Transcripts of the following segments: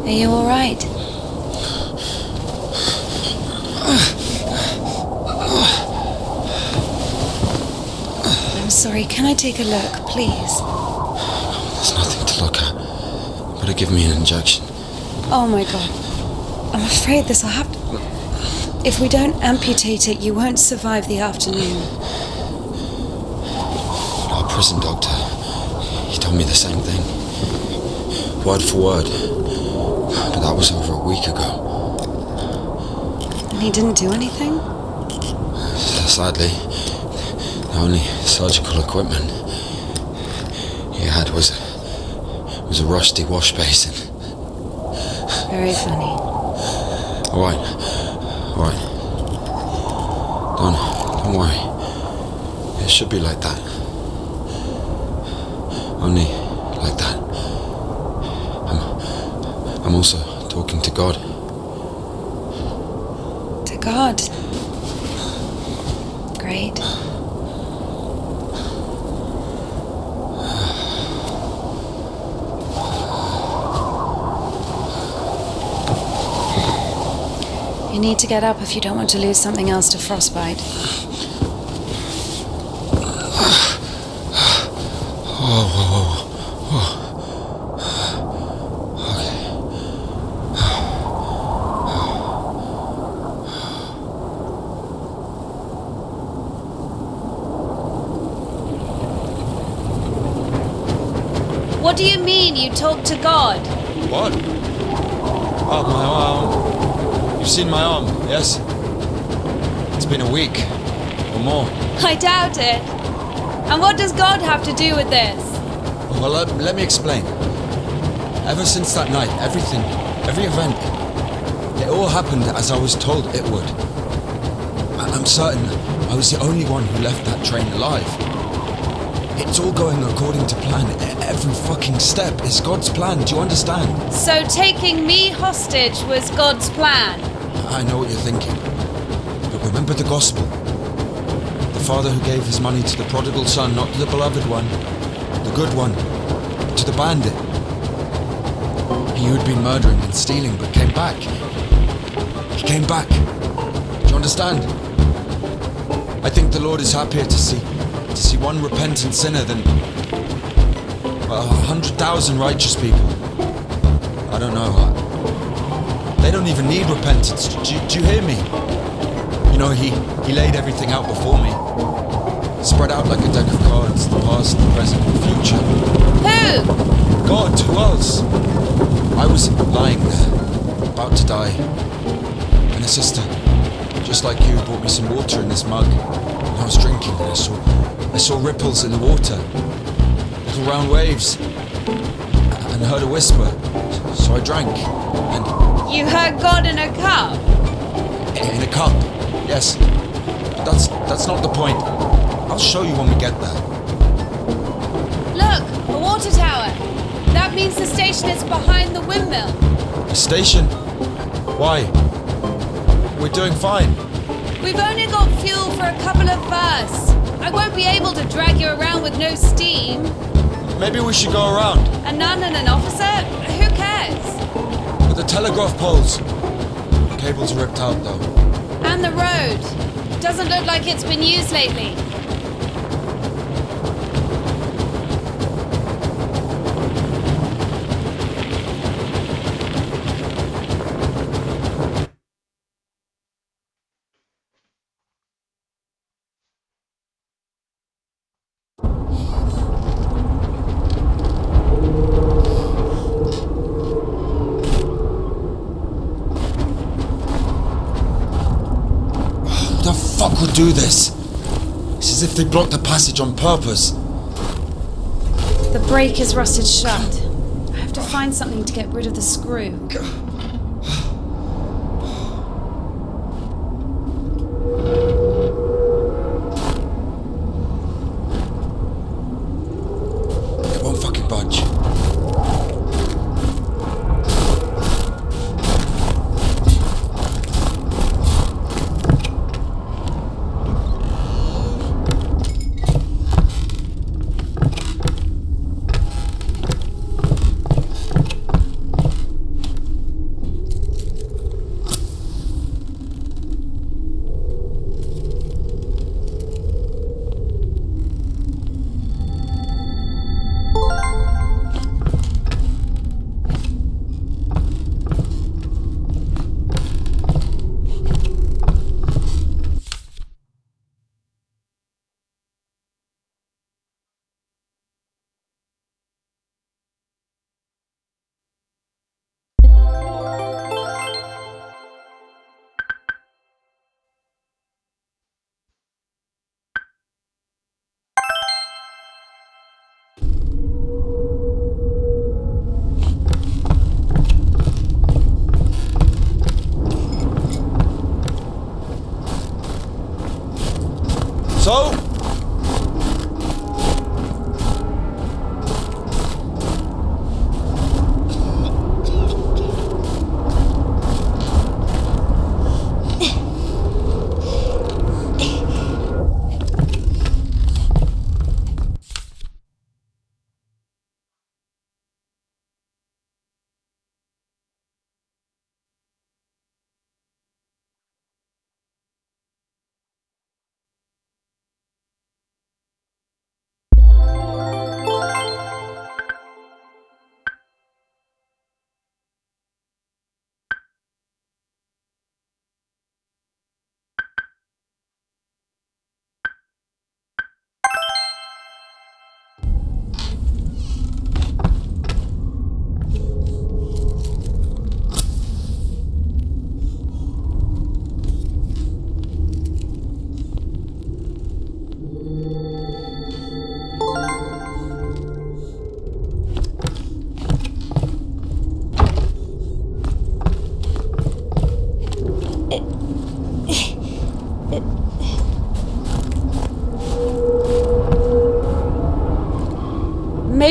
Are you all right? I'm sorry, can I take a look, please? There's nothing to look at. Better give me an injection. Oh my god. I'm afraid this'll have to... If we don't amputate it, you won't survive the afternoon. Our prison doctor, he told me the same thing. Word for word. But that was over a week ago. And he didn't do anything? Sadly, the only surgical equipment he had was a rusty wash basin. Very funny. All right. Don't worry. It should be like that. Only like that. I'm also talking to God. To God? Great. You need to get up if you don't want to lose something else to frostbite. Whoa. Okay. What do you mean you talk to God? What? Oh, my arm. You've seen my arm, yes? It's been a week or more. I doubt it. And what does God have to do with this? Well, let me explain. Ever since that night, every event, it all happened as I was told it would. I'm certain I was the only one who left that train alive. It's all going according to plan. Every fucking step is God's plan, do you understand? So taking me hostage was God's plan? I know what you're thinking. But remember the gospel. The father who gave his money to the prodigal son, not to the beloved one, the good one, to the bandit. He who'd been murdering and stealing but came back. He came back. Do you understand? I think the Lord is happier to see one repentant sinner than 100,000 righteous people. I don't know. They don't even need repentance. Do you hear me? You know, he laid everything out before me. Spread out like a deck of cards, the past, the present, the future. Who? God, who else? I was lying there, about to die. And a sister, just like you, brought me some water in this mug. And I was drinking and I saw ripples in the water. Little round waves. And heard a whisper. So I drank. And... You heard God in a cup? In a cup, yes. But that's not the point. I'll show you when we get there. Look, a water tower. That means the station is behind the windmill. A station? Why? We're doing fine. We've only got fuel for a couple of bursts. I won't be able to drag you around with no steam. Maybe we should go around. A nun and an officer? Who cares? But the telegraph poles. The cables are ripped out though. And the road. Doesn't look like it's been used lately. Fuck would do this? It's as if they blocked the passage on purpose. The brake is rusted shut. I have to find something to get rid of the screw. It won't fucking budge.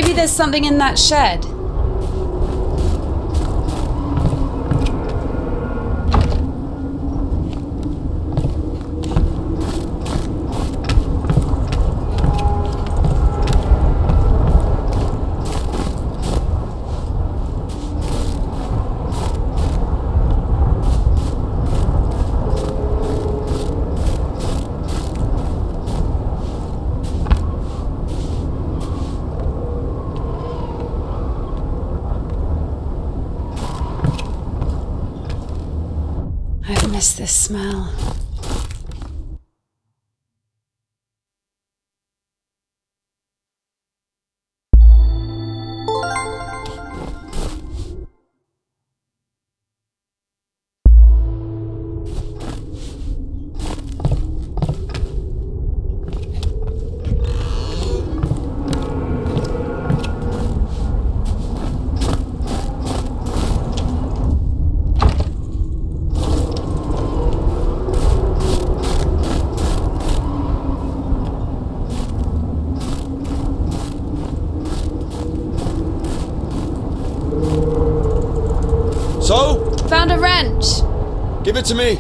Maybe there's something in that shed. I miss this smell. So? Found a wrench. Give it to me.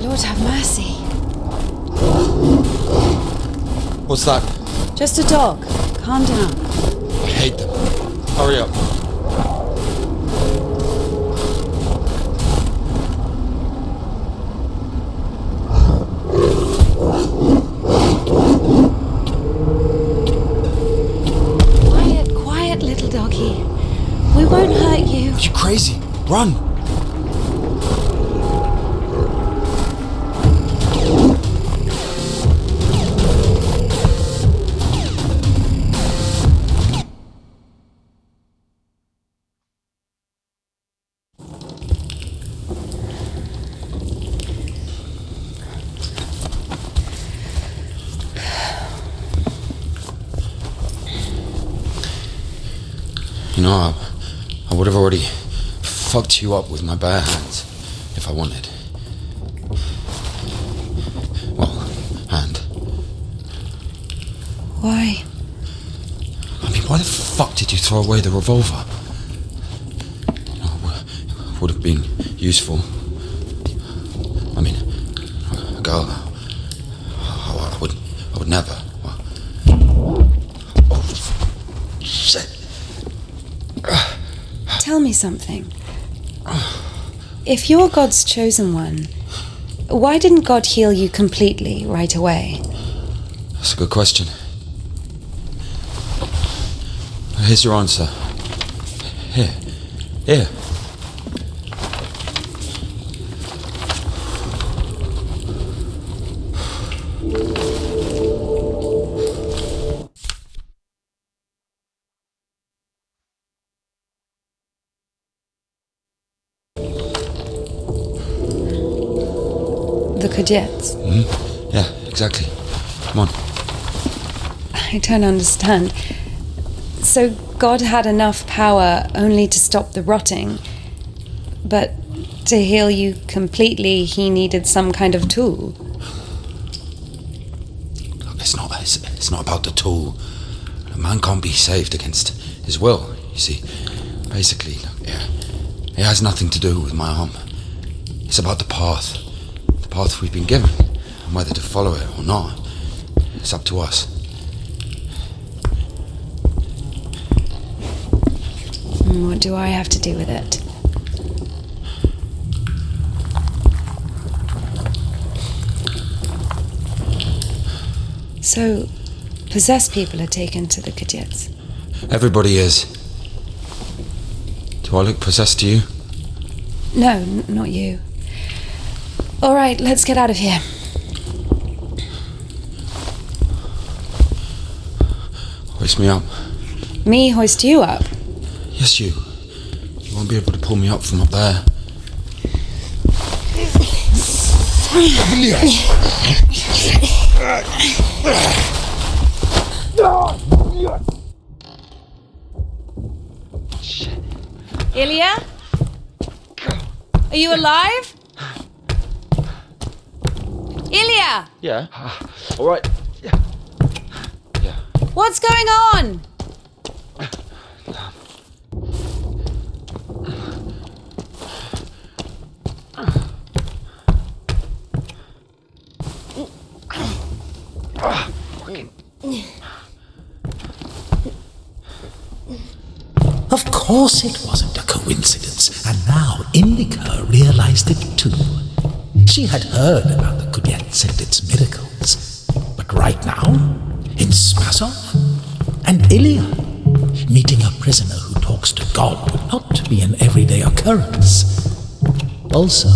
Lord have mercy. What's that? Just a dog. Calm down. I hate them. Hurry up. Quiet, little doggy. We won't hurt you. Are you crazy? Run! You know, I would have already fucked you up with my bare hands if I wanted. Well, hand. Why? I mean, why the fuck did you throw away the revolver? You know, it would have been useful. I mean, a girl. I would never. Oh, shit. Tell me something. If you're God's chosen one, why didn't God heal you completely right away? That's a good question. Here's your answer. Here. The Kudets. Mm-hmm. Yeah, exactly. Come on. I don't understand. So God had enough power only to stop the rotting, but to heal you completely, he needed some kind of tool. Look, it's not about the tool. A man can't be saved against his will, you see. Basically, look, it has nothing to do with my arm. It's about the path we've been given, and whether to follow it or not, it's up to us. What do I have to do with it? So, possessed people are taken to the Kudets. Everybody is. Do I look possessed to you? No, not you. All right, let's get out of here. Hoist me up. Me hoist you up? Yes, you. You won't be able to pull me up from up there. Ilya? Are you alive? Ilya! Yeah. All right. Yeah. What's going on? Of course it wasn't a coincidence, and now Indika realized it too. She had heard about the Kudyats and its miracles, but right now, in Spasov, and Ilya, meeting a prisoner who talks to God would not be an everyday occurrence. Also,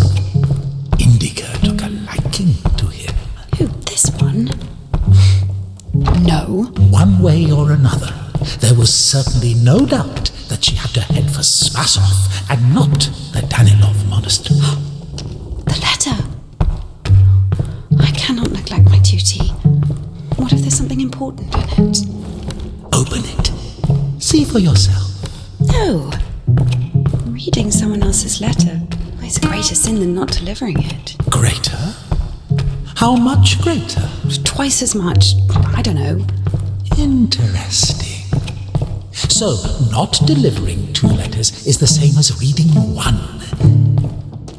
Indika took a liking to him. Who, this one? No. One way or another, there was certainly no doubt that she had to head for Spasov and not the Danilov monastery. The letter. I cannot neglect my duty. What if there's something important in it? Open it. See for yourself. No. Reading someone else's letter is a greater sin than not delivering it. Greater? How much greater? Twice as much. I don't know. Interesting. So, not delivering 2 letters is the same as reading 1.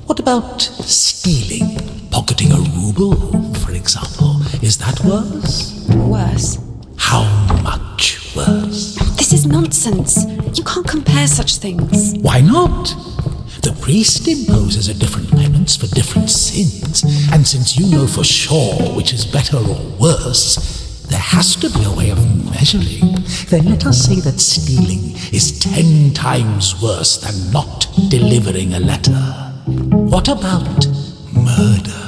What about stealing? Pocketing a ruble, for example. Is that worse? Worse. How much worse? This is nonsense. You can't compare such things. Why not? The priest imposes a different penance for different sins, and since you know for sure which is better or worse, there has to be a way of measuring. Then let us say that stealing is 10 times worse than not delivering a letter. What about murder?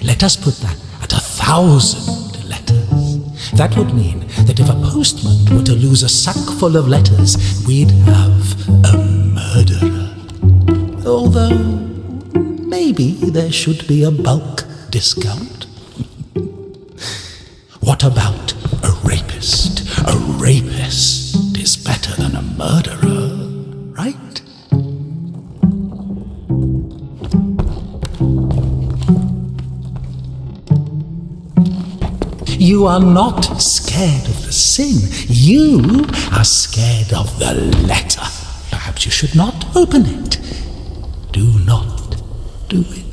Let us put that at 1,000 letters. That would mean that if a postman were to lose a sack full of letters, we'd have a murderer. Although, maybe there should be a bulk discount. What about a rapist? A rapist is better than a murderer, right? You are not scared of the sin. You are scared of the letter. Perhaps you should not open it. Do not do it.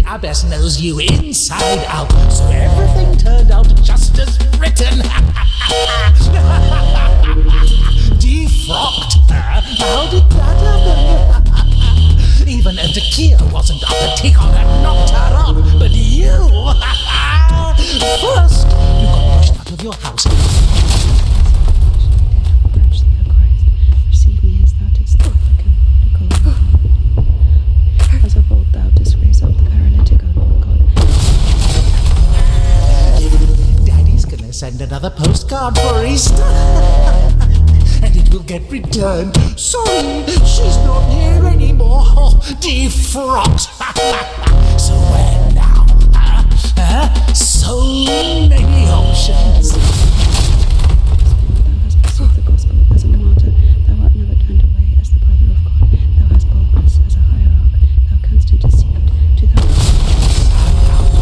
Abbess knows you inside out, so everything turned out just as written. Defrocked her? How did that happen? Even Indika wasn't up to take on and knocked her up, but you! First, you got pushed out of your house. Receive me as thou didst the as of old thou didst raise up the paralytic, O Lord God. Daddy's gonna send another postcard for Easter. And it will get returned. Sorry, she's not here anymore. Defrocked. So where now? So many options. Thou hast received the gospel as a martyr. Thou art never turned away as the brother of God. Thou hast boldness as a hierarch. Thou canst intercede to thou.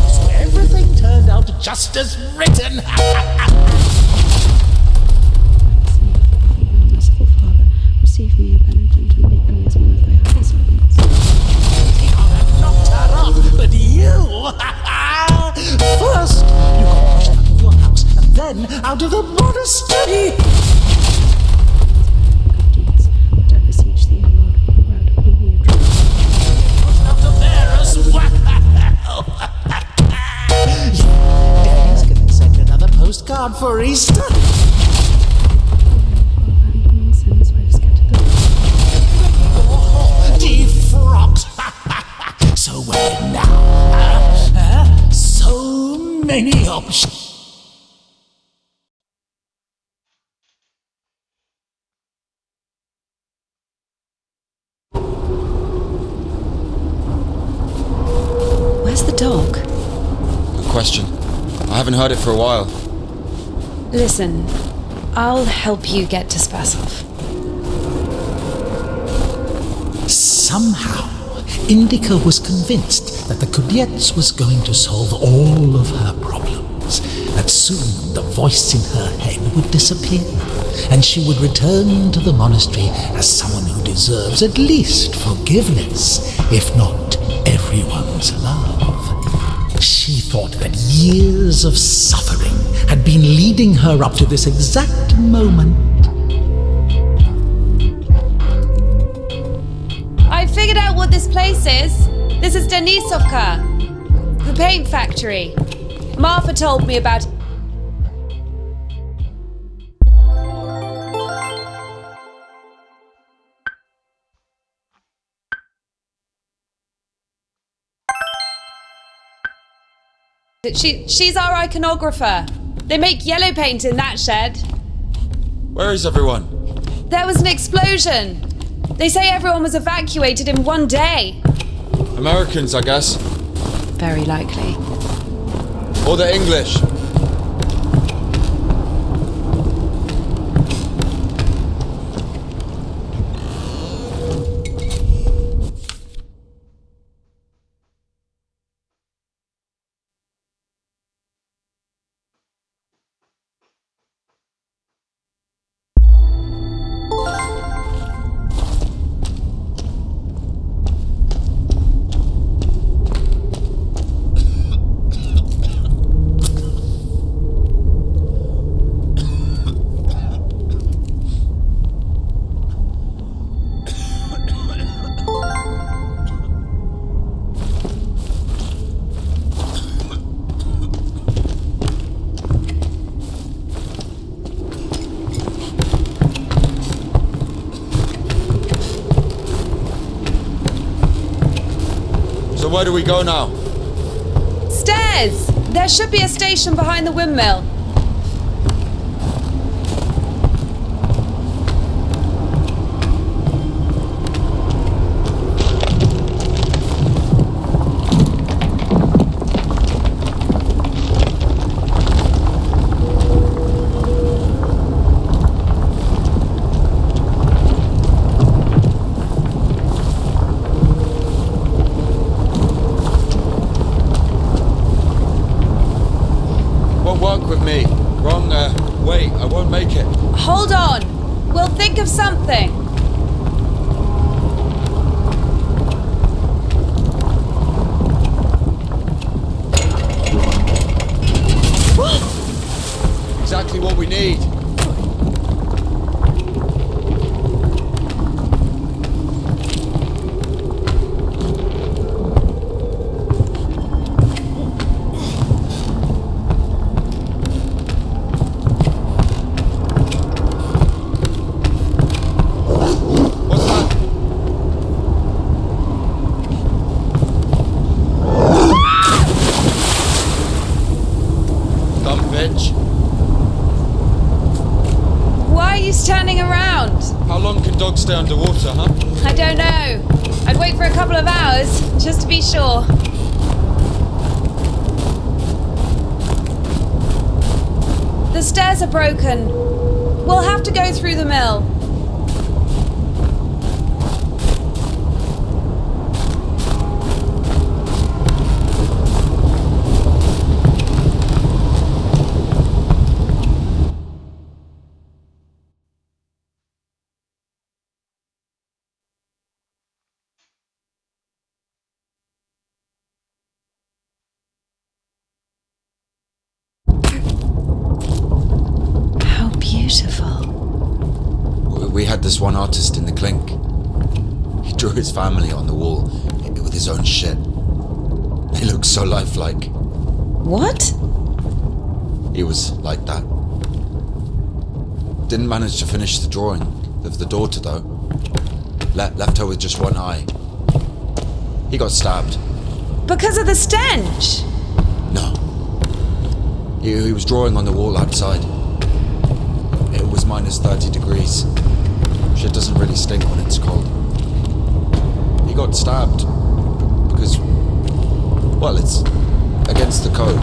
So everything turned out just as written. Merciful Father, receive me a penitent and make me as one of thy holy servants. Knocked her up, but you! First, you got pushed out of your house, and then out of the monastery! Good deeds, but I beseech thee, O Lord, pour out postcard for Easter? Defrocked. So where now? So many options. Where's the dog? Good question. I haven't heard it for a while. Listen, I'll help you get to Spasov. Somehow, Indika was convinced that the Kudiets was going to solve all of her problems, that soon the voice in her head would disappear, and she would return to the monastery as someone who deserves at least forgiveness, if not everyone's love. She thought that years of suffering had been leading her up to this exact moment. I figured out what this place is. This is Denisovka, the paint factory. Marfa told me about. She's our iconographer. They make yellow paint in that shed. Where is everyone? There was an explosion. They say everyone was evacuated in one day. Americans, I guess. Very likely. Or the English. So where do we go now? Stairs! There should be a station behind the windmill. With me. Wrong way. I won't make it. Hold on. We'll think of something. Exactly what we need. Why are you standing around? How long can dogs stay underwater, huh? I don't know. I'd wait for a couple of hours, just to be sure. The stairs are broken. We'll have to go through the mill. Beautiful. We had this one artist in the clink. He drew his family on the wall with his own shit. They look so lifelike. What? He was like that. Didn't manage to finish the drawing of the daughter, though. Left her with just one eye. He got stabbed. Because of the stench? No. He was drawing on the wall outside. It was minus 30 degrees. Shit doesn't really stink when it's cold. He got stabbed because, well, it's against the code.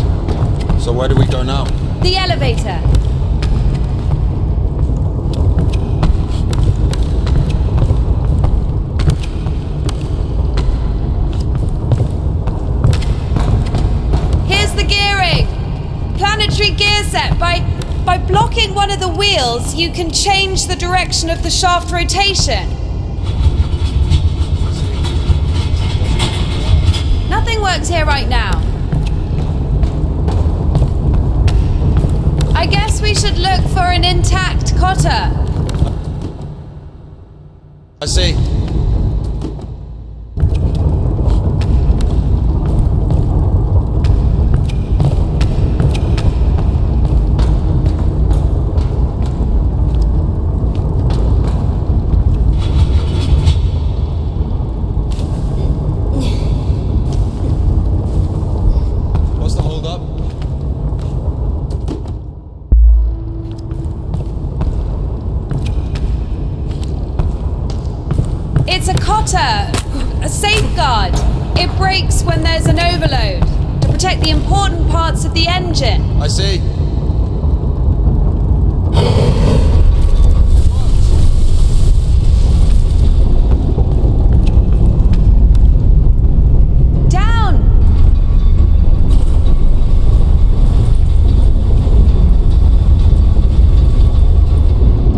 So where do we go now? The elevator. Here's the gearing. Planetary gear set. By blocking one of the wheels, you can change the direction of the shaft rotation. Nothing works here right now. I guess we should look for an intact cotter. I see. What's the hold up? It's a cotter, a safeguard. It breaks when there's an overload to protect the important parts of the engine. I see. Down!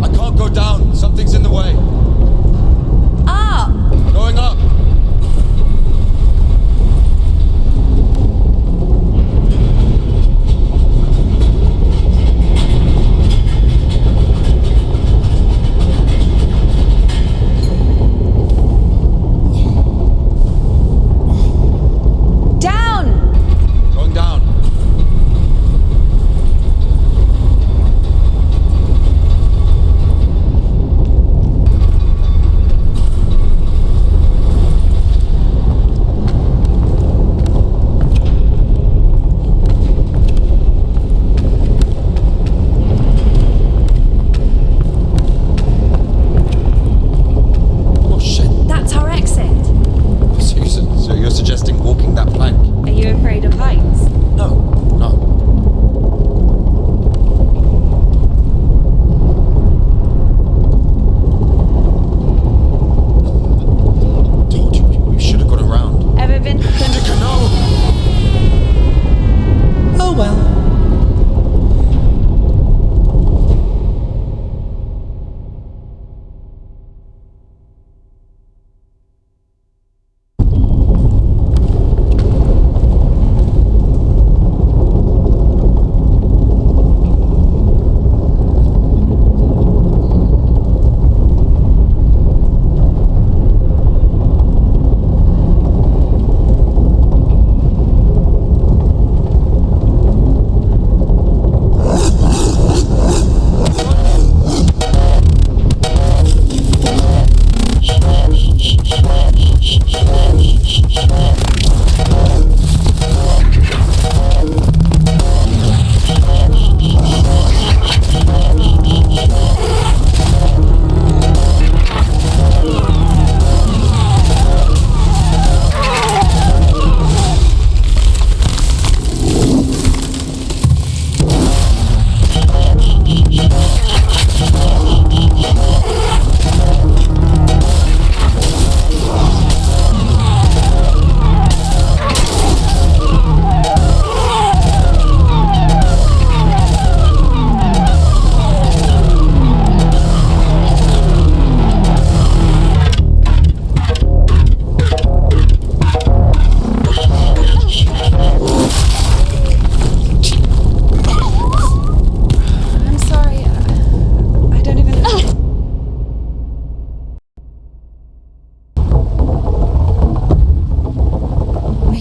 I can't go down. Something's in the way. Up! Going up. Down! Going down. Oh shit. That's our exit. Susan, so you're suggesting walking that plank? Are you afraid of heights? No, no. Told you, we should have gone around. Ever been? Indika, no! Oh well.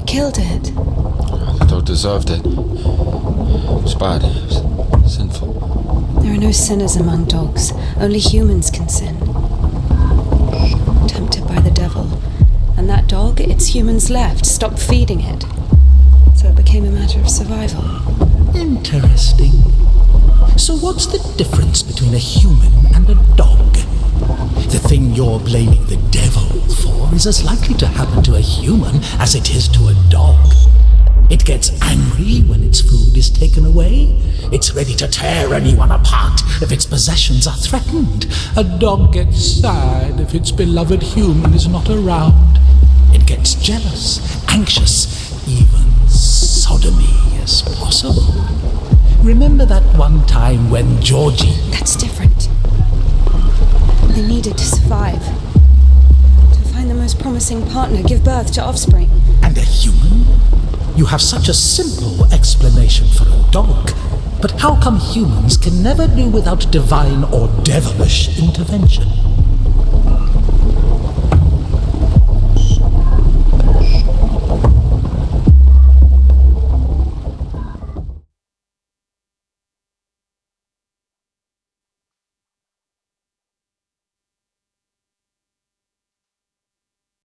killed it. The dog deserved it. was bad. It was sinful. There are no sinners among dogs. Only humans can sin. Tempted by the devil. And that dog, its humans left, stopped feeding it. So it became a matter of survival. Interesting. So what's the difference between a human and a dog? The thing you're blaming the devil for is as likely to happen to a human as it is to a dog. It gets angry when its food is taken away. It's ready to tear anyone apart if its possessions are threatened. A dog gets sad if its beloved human is not around. It gets jealous, anxious, even sodomy is possible. Remember that one time when Georgie... That's different. They needed to survive. To find the most promising partner, give birth to offspring. And a human? You have such a simple explanation for a dog. But how come humans can never do without divine or devilish intervention?